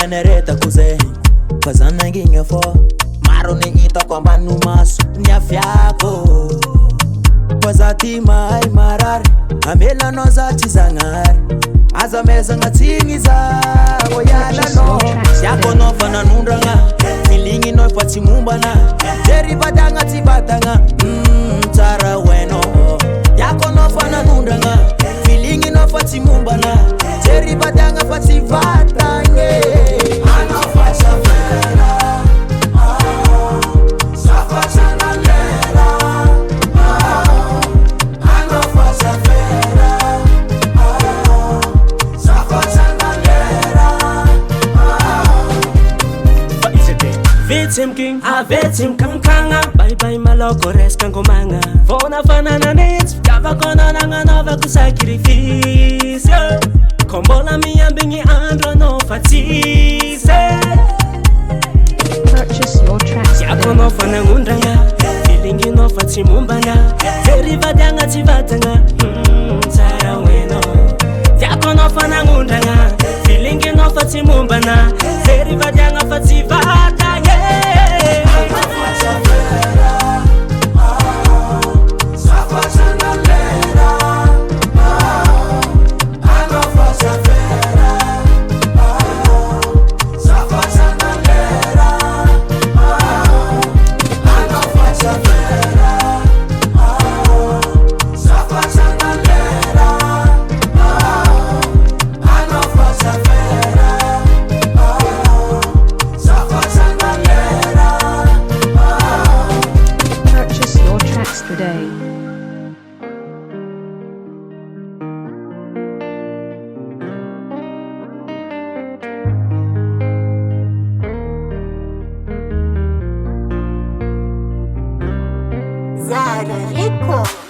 Nereta kuze fazana nginge fo maro ningita kwamba numaso nyafyako kwazati mai marar amela nozati zangari azameza ngatingiza oyala no yako no fana nundanga feelingi no fati mumbana teri badanga tibatanga tara weno yako no fana nundanga feelingi no fati mumbana teri badanga fati vatanga. Victim king, a victim kamkanga. Bye bye maloko reskango manga. Fona fana na nits, kava kona nanga nova kusacrifice. Kombola mi ambingi andro no fatise. Purchase your tracks today. Yako no fana ngundanga, feelingi no fati mumbanga. Deriva danga tivatanga, tara weno. Yako no fana ngundanga, feelingi no fati mumbana. Deriva danga fati vatanga. Today. ZIK.